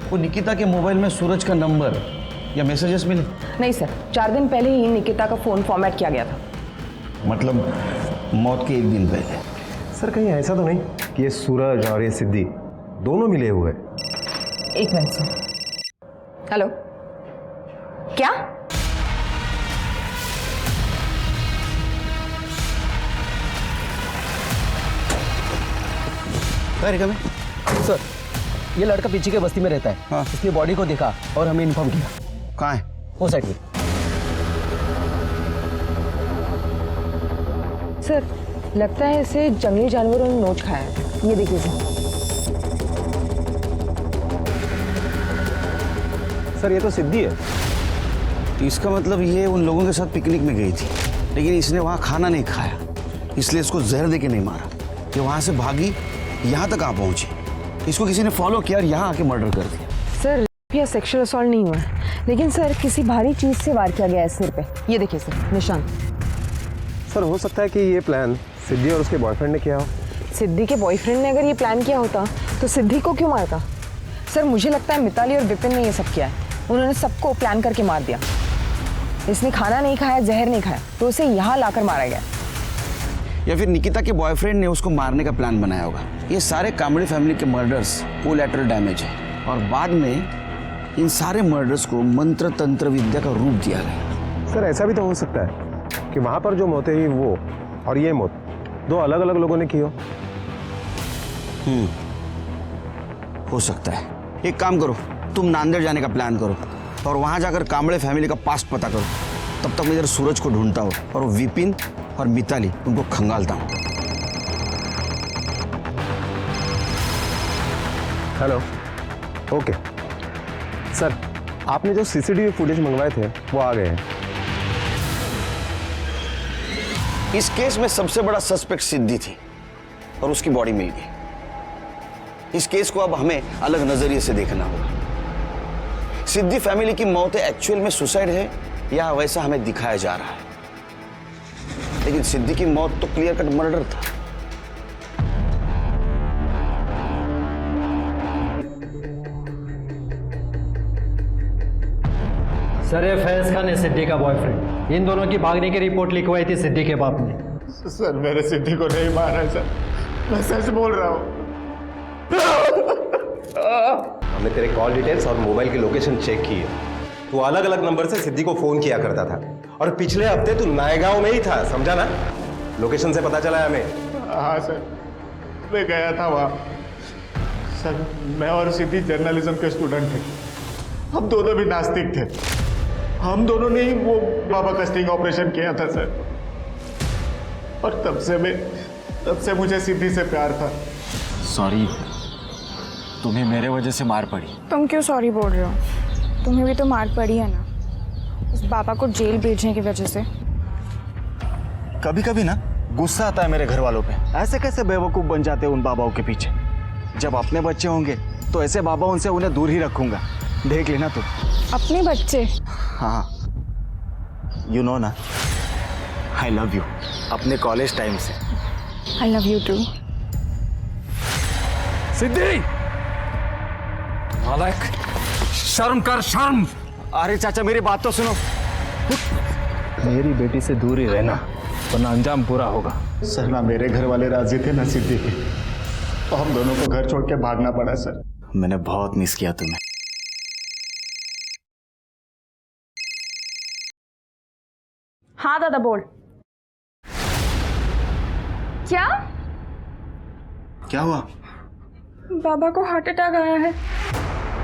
वो निकिता के मोबाइल में सूरज का नंबर या मैसेजेस मिले? नहीं सर, 4 दिन पहले ही निकिता का फ़ोन फॉर्मेट किया गया था। मतलब मौत के 1 दिन पहले? सर कहीं ऐसा तो नहीं कि ये सूरज और ये सिद्धि दोनों मिले हुए? एक मिनट सर। हेलो, क्या? सर ये लड़का पीछे के बस्ती में रहता है। हाँ। इसने बॉडी को देखा और हमें इन्फॉर्म किया। कहाँ है? वो साइड में। सर लगता है इसे जंगली जानवरों ने नोच खाया है। ये देखिए सर ये तो सिद्धि है। तो इसका मतलब ये उन लोगों के साथ पिकनिक में गई थी, लेकिन इसने वहाँ खाना नहीं खाया, इसलिए इसको जहर देके नहीं मारा। ये वहाँ से भागी, यहाँ तक आ पहुंची, इसको किसी ने फॉलो किया और यहाँ आके मर्डर कर दिया। सर या सेक्सुअल असॉल्ट नहीं हुआ है, लेकिन सर किसी भारी चीज से वार किया गया है सिर पे। ये देखिए सर निशान। सर हो सकता है कि ये प्लान सिद्धि और उसके बॉयफ्रेंड ने किया हो। सिद्धि के बॉयफ्रेंड ने अगर ये प्लान किया होता तो सिद्धि को क्यों मारता? सर मुझे लगता है मिताली और विपिन ने ये सब किया है। उन्होंने सबको प्लान करके मार दिया। इसने खाना नहीं खाया, जहर नहीं खाया, तो उसे यहाँ लाकर मारा गया। या फिर निकिता के बॉयफ्रेंड ने उसको मारने का प्लान बनाया होगा। ये सारे कांबळे फैमिली के मर्डर्स कोलैटरल डैमेज है, और बाद में इन सारे मर्डर्स को मंत्र तंत्र विद्या का रूप दिया गया। सर ऐसा भी तो हो सकता है कि वहां पर जो मौतें हुई वो और ये मौत 2 अलग-अलग लोगों ने की हो सकता है। एक काम करो, तुम नांदेड़ जाने का प्लान करो और वहां जाकर कांबळे फैमिली का पास्ट पता करो। तब तक मैं इधर सूरज को ढूंढता हूँ और विपिन और मिताली उनको खंगालता हूँ। हेलो, ओके सर, आपने जो सीसीटीवी फुटेज मंगवाए थे वो आ गए हैं। इस केस में सबसे बड़ा सस्पेक्ट सिद्धि थी और उसकी बॉडी मिल गई। इस केस को अब हमें अलग नजरिए से देखना होगा। सिद्धि फैमिली की मौत एक्चुअल में सुसाइड है या वैसा हमें दिखाया जा रहा है, लेकिन सिद्धि की मौत तो क्लियर कट मर्डर था। सर ये फैज खान है सिद्धि का बॉयफ्रेंड। इन दोनों की भागने की रिपोर्ट लिखवाई थी सिद्धि के बाप ने। सर मेरे सिद्धि को नहीं मारा है सर, मैं सच बोल रहा हूँ। हमने तेरे कॉल डिटेल्स और मोबाइल की लोकेशन चेक की है। तू अलग अलग नंबर से सिद्धि को फोन किया करता था और पिछले हफ्ते तू नायगांव में ही था, समझा ना? लोकेशन से पता चला है हमें। हाँ सर, मैं गया था वहाँ। सर मैं और सिद्धि जर्नलिज्म के स्टूडेंट थे, हम दोनों भी नास्तिक थे। हम दोनों ने ही वो बाबा का स्टिंग ऑपरेशन किया था सर, और तब से मुझे सिद्धि से प्यार था। सॉरी, तुम्हें मेरे वजह से मार पड़ी। तुम क्यों सॉरी बोल रहे हो? तुम्हें भी तो मार पड़ी है ना, उस बाबा को जेल भेजने की वजह से। कभी कभी ना गुस्सा आता है मेरे घर वालों पे। ऐसे कैसे बेवकूफ़ बन जाते हैं उन बाबाओं के पीछे। जब अपने बच्चे होंगे तो ऐसे बाबाओं से उन्हें दूर ही रखूंगा, देख लेना तुम। अपने बच्चे? हाँ, यू नो ना, आई लव यू अपने कॉलेज टाइम से। I love you too. Siddhi, नालायक, शर्म कर, शर्म। अरे चाचा मेरी बात तो सुनो। मेरी बेटी से दूर ही रहना। वरना अंजाम बुरा होगा। सर ना मेरे घर वाले राजी थे ना सिद्धि के, तो हम दोनों को घर छोड़ के भागना पड़ा सर। मैंने बहुत मिस किया तुम्हें। हाँ दादा बोल। क्या? क्या हुआ? बाबा को हार्ट अटैक आया है।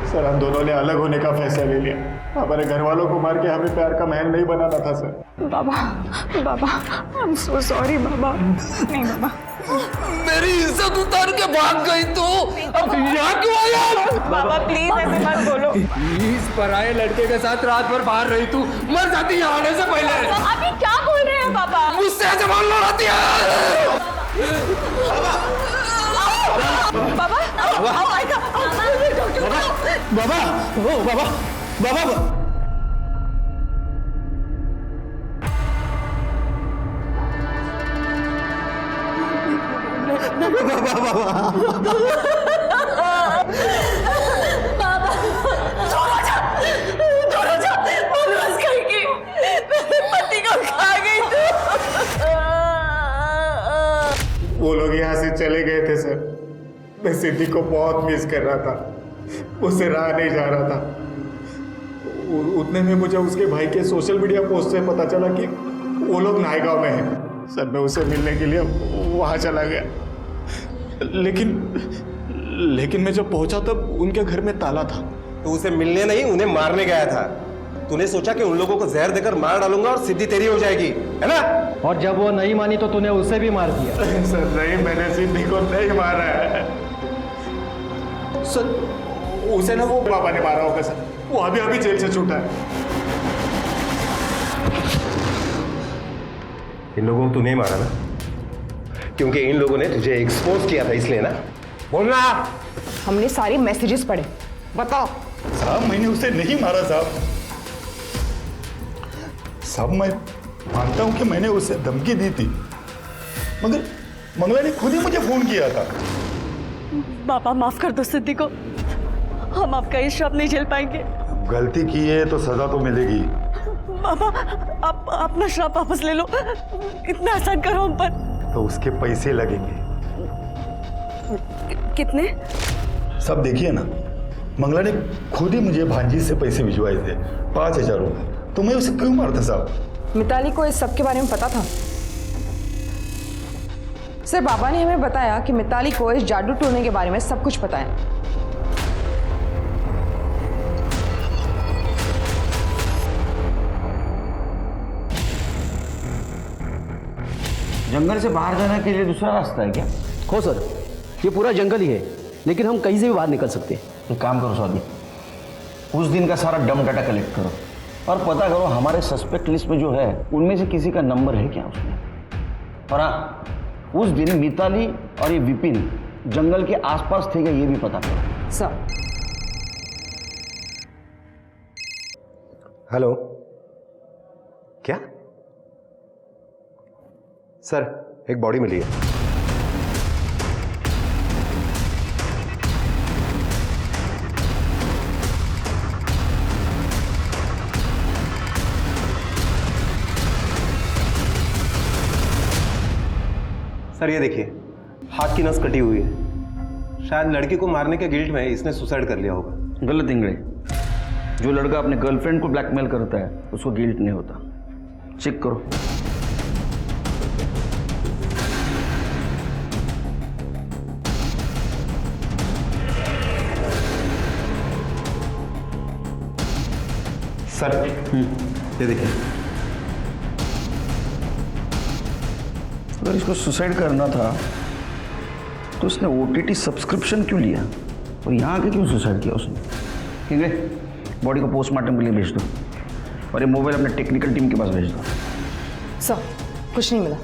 सर हम दोनों ने अलग होने का फैसला ले लिया। हमारे घर वालों को मार के हमें प्यार का महल नहीं बनाना था सर। बाबा आई एम सो सॉरी बाबा। नहीं बाबा, मेरी इज्जत उतार के भाग गई तो अब यहाँ क्यों आया? बाबा प्लीज ऐसे मत बोलो। इस पराये लड़के के साथ रात भर बाहर रही तू, मर जाती यहाँ आने से पहले। अभी क्या बोल रहे हैं पापा? मुझसे जवान लड़ाती है। बाबा आओ आएगा। बाबा ओ बाबा बाबा वो लोग यहाँ से चले गए थे सर। मैं सिद्धि को बहुत मिस कर रहा था, उससे रहा नहीं जा रहा था। उतने में मुझे उसके भाई के सोशल मीडिया पोस्ट से पता चला कि वो लोग नायगांव में हैं। सर मैं उससे मिलने के लिए वहाँ चला गया, लेकिन मैं जब पहुंचा तब उनके घर में ताला था। तो उसे मिलने नहीं, उन्हें मारने गया था। तूने सोचा कि उन लोगों को जहर देकर मार डालूंगा और सिद्धि तेरी हो जाएगी, है ना? और जब वो नहीं मानी तो तूने उसे भी मार दिया। सर नहीं, मैंने सिद्धि को नहीं मारा है सर। उसे ना वो बाबा ने मारा होगा सर। वो अभी अभी जेल से छूटा है। इन लोगों को तू नहीं मारा ना, क्योंकि इन लोगों ने तुझे एक्सपोज किया था, इसलिए ना। बोलना। हमने सारे मैसेजेस पढ़े, बताओ। साहब मैंने उसे नहीं मारा साहब। साहब मैं मानता हूं कि मैंने उसे धमकी दी थी, मगर मंगला ने खुद ही मुझे फोन किया था। बाबा माफ कर दो सिद्धि को, हम आपका ये श्राप नहीं झेल पाएंगे। गलती की है तो सजा तो मिलेगी। बाबा आप अपना श्राप वापस ले लो, इतना आसान करो हम पर। तो उसके पैसे लगेंगे। कितने? सब देखिए ना, मंगला ने खुद ही मुझे भांजी से पैसे भिजवाए थे, 5,000 रुपए। तो मैं उसे क्यों मारता साहब? मिताली को इस सब के बारे में पता था सर। बाबा ने हमें बताया कि मिताली को इस जादू टोने के बारे में सब कुछ पता है। जंगल से बाहर जाने के लिए दूसरा रास्ता है क्या? हो सर, ये पूरा जंगल ही है, लेकिन हम कहीं से भी बाहर निकल सकते हैं। एक काम करो सौदी, उस दिन का सारा डम डाटा कलेक्ट करो और पता करो हमारे सस्पेक्ट लिस्ट में जो है उनमें से किसी का नंबर है क्या उसमें। और हाँ, उस दिन मिताली और ये विपिन जंगल के आसपास थे क्या ये भी पता करो। सर हेलो, क्या सर? एक बॉडी मिली है। सर ये देखिए, हाथ की नस कटी हुई है। शायद लड़की को मारने के गिल्ट में इसने सुसाइड कर लिया होगा। गलत इंगड़े, जो लड़का अपने गर्लफ्रेंड को ब्लैकमेल करता है उसको गिल्ट नहीं होता। चेक करो। सर ये देखिए, अगर इसको सुसाइड करना था तो उसने OTT सब्सक्रिप्शन क्यों लिया और यहाँ आके क्यों सुसाइड किया उसने? ठीक है, बॉडी को पोस्टमार्टम के लिए भेज दो और ये मोबाइल अपने टेक्निकल टीम के पास भेज दो। सर कुछ नहीं मिला।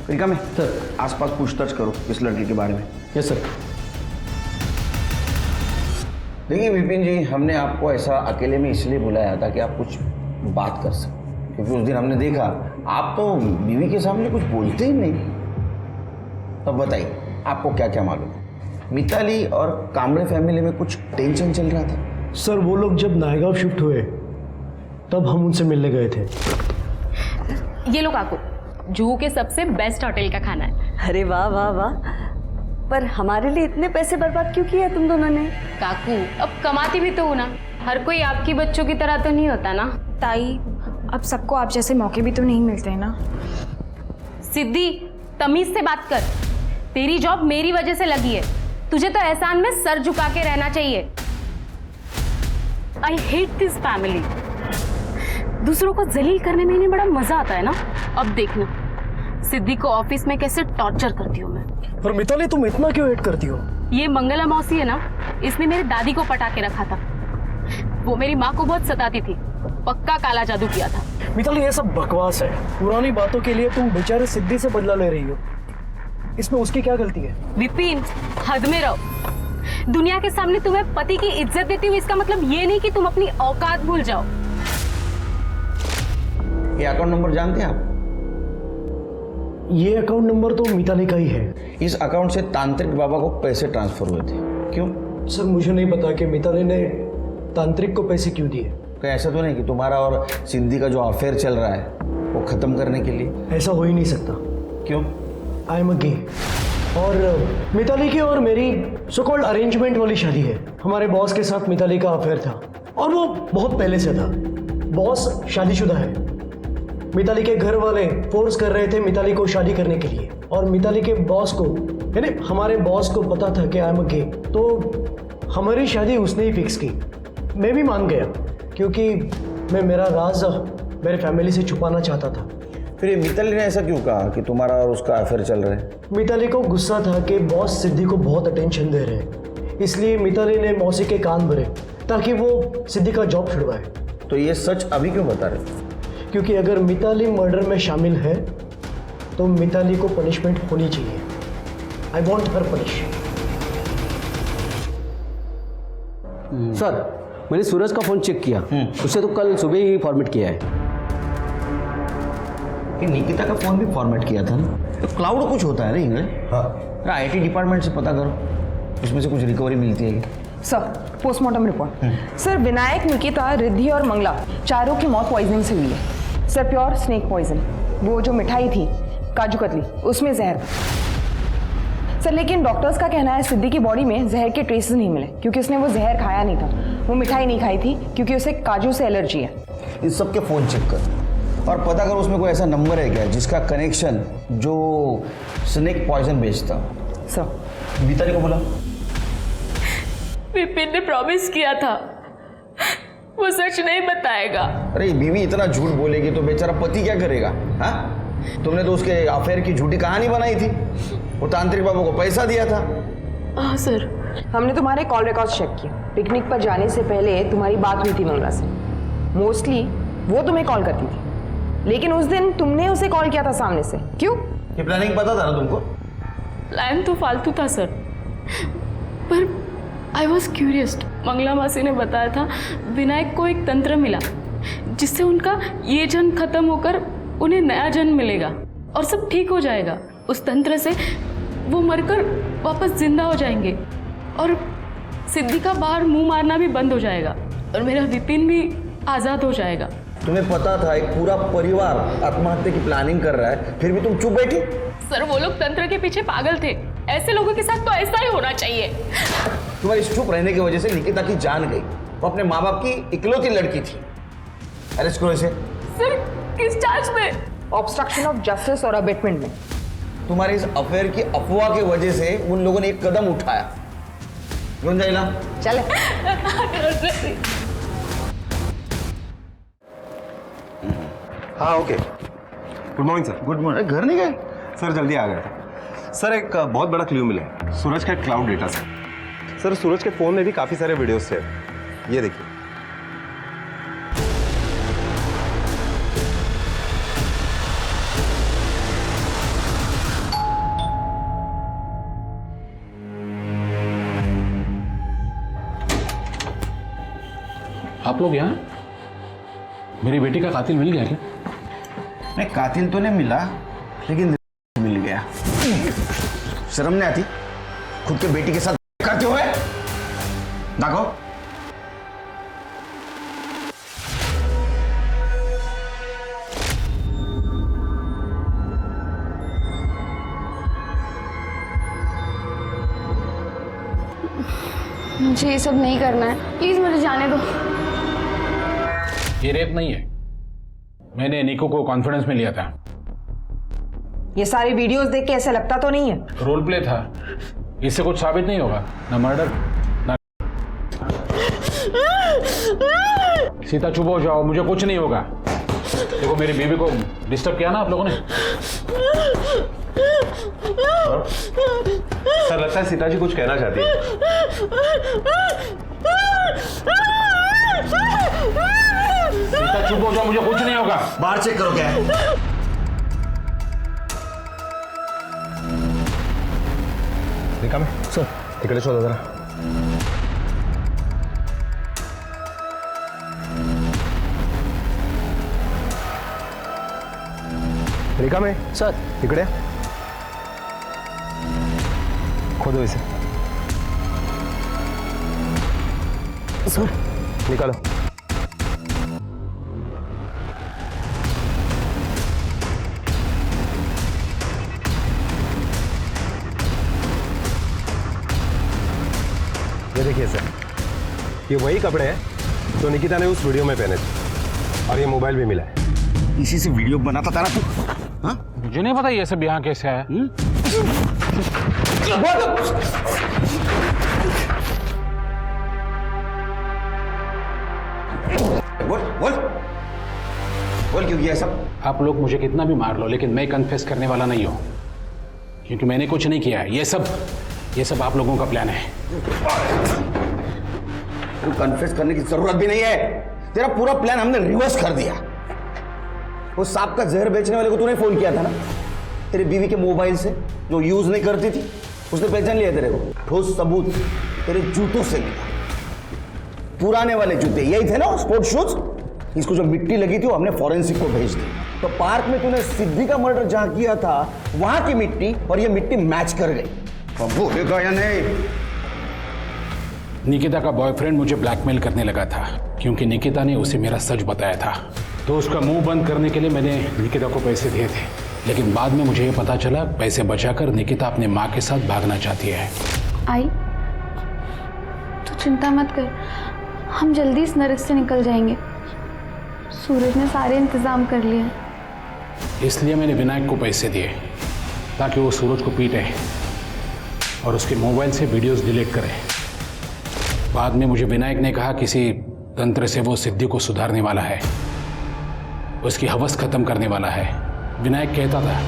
तरीका में सर आसपास पूछताछ करो इस लड़के के बारे में। Yes sir. देखिए विपिन जी, हमने आपको ऐसा अकेले में इसलिए बुलाया था कि आप कुछ बात कर सकें, क्योंकि उस दिन हमने देखा आप तो बीवी के सामने कुछ बोलते ही नहीं। तब बताइए आपको क्या क्या मालूम है? मिताली और कामरे फैमिली में कुछ टेंशन चल रहा था? सर वो लोग जब नायगांव शिफ्ट हुए तब हम उनसे मिलने गए थे। ये लो काकू, जुहू के सबसे बेस्ट होटल का खाना है। अरे वाह वाह वाह, पर हमारे लिए इतने पैसे बर्बाद क्यों किए तुम दोनों ने? काकू अब कमाती भी तो हो ना, हर कोई आपकी बच्चों की तरह तो नहीं होता ना। ताई अब सबको आप जैसे मौके भी तो नहीं मिलते हैं ना। सिद्धि तमीज से बात कर, तेरी जॉब मेरी वजह से लगी है, तुझे तो एहसान में सर झुका के रहना चाहिए। I hate this family. दूसरों को जलील करने में इन्हें बड़ा मजा आता है ना। अब देखना सिद्धि को ऑफिस में कैसे टॉर्चर करती हूँ मैं। पर मिताली तुम इतना क्यों हेट करती हो? ये मंगला मौसी है ना, इसने मेरी दादी को पटा के रखा था। वो मेरी माँ को बहुत सताती थी, पक्का काला जादू किया था। मिताली ये सब बकवास है, पुरानी बातों के लिए तुम बेचारे सिद्धि से बदला ले रही हो, इसमें उसकी क्या गलती है? विपिन हद में रहो। दुनिया के सामने तुम्हें पति की इज्जत देती हूँ, इसका मतलब ये नहीं कि तुम अपनी औकात भूल जाओ। ये अकाउंट नंबर जानते हैं आप? ये अकाउंट नंबर तो मिताली का ही है। इस अकाउंट से तांत्रिक बाबा को पैसे ट्रांसफर हुए थे। क्यों? सर मुझे नहीं पता कि मिताली ने तांत्रिक को पैसे क्यों दिए। क्या ऐसा तो नहीं कि तुम्हारा और सिद्धि का जो अफेयर चल रहा है वो खत्म करने के लिए? ऐसा हो ही नहीं सकता। क्यों? आई एम अ गे, और मिताली की और मेरी सो कॉल्ड अरेंजमेंट वाली शादी है। हमारे बॉस के साथ मिताली का अफेयर था और वो बहुत पहले से था। बॉस शादीशुदा है। मिताली के घर वाले फोर्स कर रहे थे मिताली को शादी करने के लिए, और मिताली के बॉस को यानी हमारे बॉस को पता था कि आई एम अ गे, तो हमारी शादी उसने ही फिक्स की। मैं भी मान गया क्योंकि मैं मेरा राज मेरे फैमिली से छुपाना चाहता था। फिर ये मिताली ने ऐसा क्यों कहा कि तुम्हारा और उसका अफेयर चल रहा है? मिताली को गुस्सा था कि बॉस सिद्धि को बहुत अटेंशन दे रहे हैं, इसलिए मिताली ने मौसी के कान भरे ताकि वो सिद्धि का जॉब छुड़वाए। तो ये सच अभी क्यों बता रहे? क्योंकि अगर मिताली मर्डर में शामिल है तो मिताली को पनिशमेंट होनी चाहिए। I want her punish. Sir मैंने सूरज का फोन चेक किया, उससे तो कल सुबह ही फॉर्मेट किया है। ये निकिता का फोन भी फॉर्मेट किया था ना? तो क्लाउड कुछ होता है ना इंग्लिश? हाँ, आईटी डिपार्टमेंट से पता करो, उसमें से कुछ रिकवरी मिलती है। Sir postmortem report. Sir Vinayak, Nikita, Riddhi और मंगला चारों की मौत पॉइजनिंग से हुई है। Sir pure snake poison. वो जो मिठाई थी काजू कतली उसमें जहर था। सर लेकिन डॉक्टर्स का कहना है सिद्धि की बॉडी में जहर के ट्रेसेस नहीं मिले क्योंकि उसने वो जहर खाया नहीं था। वो मिठाई नहीं खाई थी क्योंकि उसे काजू से एलर्जी है। इस सब के फोन चेक कर और पता करो उसमें कोई ऐसा नंबर है क्या जिसका कनेक्शन जो स्नेक पॉइजन बेचता। सर मिताली को बोला। विपिन ने प्रॉमिस किया था वो सच नहीं बताएगा। अरे बीवी इतना झूठ बोलेगी तो बेचारा पति क्या करेगा? हाँ, तुमने तो उसके अफेयर की झूठी कहानी बनाई थी। वो तांत्रिक बाबू को पैसा दिया था। हाँ सर, हमने तुम्हारे कॉल रिकॉर्ड्स चेक किए। पिकनिक पर जाने से पहले तुम्हारी बात हुई थी मंगला से। मोस्टली वो तुम्हें कॉल करती थी, लेकिन उस दिन तुमने उसे कॉल किया था सामने से। क्यों? ये प्लानिंग पता था ना तुमको? प्लान तो फालतू था सर, पर आई वॉज क्यूरियस। मंगला मासी ने बताया था विनायक को एक तंत्र मिला जिससे उनका ये जन्म खत्म होकर उन्हें नया जन्म मिलेगा और सब ठीक हो जाएगा। उस तंत्र से वो मरकर वापस जिंदा हो जाएंगे और सिद्धि का बाहर मुंह मारना भी बंद हो जाएगा और मेरा विपिन भी आज़ाद हो जाएगा। तुम्हें पता था एक पूरा परिवार आत्महत्या की प्लानिंग कर रहा है, फिर भी तुम चुप बैठी? सर वो लोग तंत्र के पीछे पागल थे। ऐसे लोगों के साथ तो ऐसा ही होना चाहिए। तुम्हारी चुप रहने की वजह से निकिता की जान गई। वो अपने माँ बाप की इकलौती लड़की थी। अरेस्ट करो इसे। सर किस चार्ज में? ऑब्स्ट्रक्शन ऑफ जस्टिस और अबेटमेंट में। तुम्हारे इस अफेयर की अफवाह की वजह से उन लोगों ने एक कदम उठाया। गुंजाइला चले। हाँ okay. Good morning sir. Good morning. घर नहीं गए? सर जल्दी आ गया था सर। एक बहुत बड़ा क्लू मिला है सूरज का क्लाउड डेटा से। सर सूरज के फोन में भी काफी सारे वीडियोस थे, ये देखिए। आप लोग यहाँ? मेरी बेटी का कातिल मिल गया क्या? नहीं, कातिल तो नहीं मिला लेकिन मिल गया। शर्म नहीं आती खुद के बेटी के साथ करते हुए? देखो मुझे ये सब नहीं करना है, प्लीज मुझे जाने दो। ये रेप नहीं है। मैंने निको को कॉन्फिडेंस में लिया था। ये सारी वीडियोस देख के ऐसा लगता तो नहीं है? रोल प्ले था, इससे कुछ साबित नहीं होगा, ना मर्डर ना। सीता चुप हो जाओ, मुझे कुछ नहीं होगा। देखो मेरी बीवी को डिस्टर्ब किया ना आप लोगों ने। सर लगता है सीता जी कुछ कहना चाहती है। सीता चुप हो जाओ, मुझे कुछ नहीं होगा। बाहर चेक करो क्या है। देखा मैं सर इकडे शोधा जरा। रिका में सर इकडे खोदो इसे सर, निकालो। ये देखिए सर, ये वही कपड़े हैं जो निकिता ने उस वीडियो में पहने थे और ये मोबाइल भी मिला है। इसी से वीडियो बनाता था ना तू? हाँ? मुझे नहीं पता ये सब यहाँ कैसे आया। बोल क्यों किया सब? आप लोग मुझे कितना भी मार लो, लेकिन मैं कन्फेस करने वाला नहीं हूँ, क्योंकि मैंने कुछ नहीं किया। ये सब आप लोगों का प्लान है। तू कन्फेस करने की जरूरत भी नहीं है। तेरा पूरा प्लान हमने रिवर्स कर दिया। वो सांप का जहर बेचने वाले को तूने फोन किया था ना, तेरी बीवी के मोबाइल से, जो यूज नहीं करती थी, उसने पहचान लिया तेरे को। ठोस सबूत तेरे जूतों से मिला, पुराने वाले जूते यही थे ना, स्पोर्ट शूज। इसको जो मिट्टी लगी थी वो हमने फॉरेंसिक को भेज दी। तो पार्क में तूने सिद्धि का मर्डर जहां किया था वहां की मिट्टी और ये मिट्टी मैच कर गई। बोलेगा या नहीं? निकिता का बॉयफ्रेंड मुझे ब्लैकमेल करने लगा था, क्योंकि निकिता ने उसे मेरा सच बताया था। तो उसका मुंह बंद करने के लिए मैंने निकिता को पैसे दिए थे, लेकिन बाद में मुझे ये पता चला पैसे बचाकर निकिता अपने माँ के साथ भागना चाहती है। आई, तू चिंता मत कर, हम जल्दी इस नरक से निकल जाएंगे। सूरज ने सारे इंतजाम कर लिए। इसलिए मैंने विनायक को पैसे दिए ताकि वो सूरज को पीटे और उसके मोबाइल से वीडियोस डिलीट करे। बाद में मुझे विनायक ने कहा किसी तंत्र से वो सिद्धि को सुधारने वाला है, उसकी हवस खत्म करने वाला है। विनायक कहता था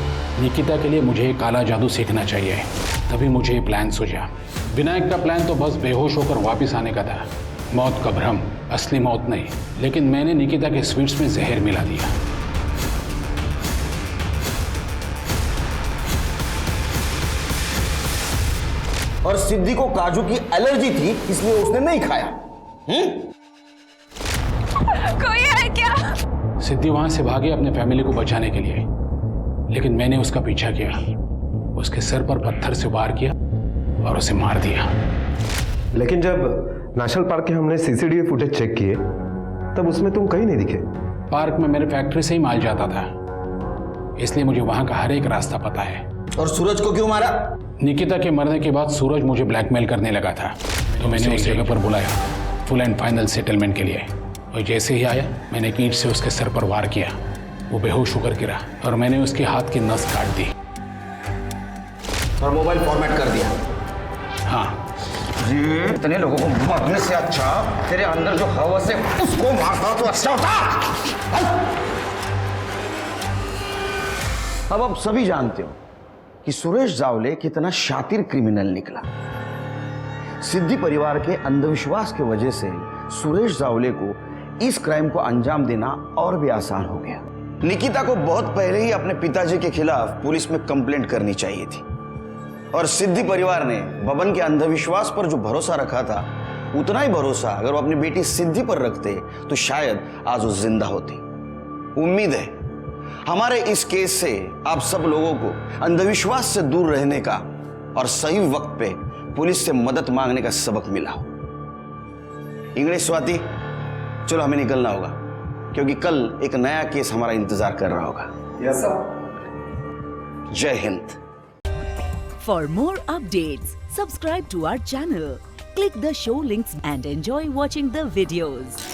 निकिता के लिए मुझे काला जादू सीखना चाहिए, तभी मुझे ये प्लान सूझा। विनायक का प्लान तो बस बेहोश होकर वापस आने का था, मौत का भ्रम, असली मौत नहीं। लेकिन मैंने निकिता के स्वीट्स में जहर मिला दिया। और सिद्धि को काजू की एलर्जी थी, इसलिए उसने नहीं खाया। कोई है क्या? सिद्धि वहां से भागी अपने फैमिली को बचाने के लिए, लेकिन मैंने उसका पीछा किया, उसके सर पर पत्थर से वार किया और उसे मार दिया। लेकिन जब नेशनल पार्क के हमने सीसीटीवी फुटेज चेक किए तब उसमें तुम कहीं नहीं दिखे। पार्क में मेरे फैक्ट्री से ही माल जाता था, इसलिए मुझे वहां का हर एक रास्ता पता है। और सूरज को क्यों मारा? निकिता के मरने के बाद सूरज मुझे ब्लैकमेल करने लगा था, तो मैंने उस जगह पर बुलाया फुल एंड फाइनल सेटलमेंट के लिए। और जैसे ही आया मैंने एक ईंट से उसके सर पर वार किया, वो बेहोश होकर गिरा और मैंने उसके हाथ की नस काट दी और मोबाइल फॉर्मेट कर दिया। हाँ, ये इतने लोगों को मारने से अच्छा तेरे अंदर जो हवस है उसको मारता तो अच्छा होता। अब आप सभी जानते हो कि सुरेश जावले कितना शातिर क्रिमिनल निकला। सिद्धि परिवार के अंधविश्वास की वजह से सुरेश जावले को इस क्राइम को अंजाम देना और भी आसान हो गया। निकिता को बहुत पहले ही अपने पिताजी के खिलाफ पुलिस में कंप्लेंट करनी चाहिए थी, और सिद्धि परिवार ने बबन के अंधविश्वास पर जो भरोसा रखा था, उतना ही भरोसा अगर वो अपनी बेटी सिद्धि पर रखते तो शायद आज वो जिंदा होती। उम्मीद है हमारे इस केस से आप सब लोगों को अंधविश्वास से दूर रहने का और सही वक्त पे पुलिस से मदद मांगने का सबक मिला हो। इंग्लिश स्वाति, चलो हमें निकलना होगा, क्योंकि कल एक नया केस हमारा इंतजार कर रहा होगा। Yes sir. जय Hind. For more updates, subscribe to our channel, Click the show links and enjoy watching the videos.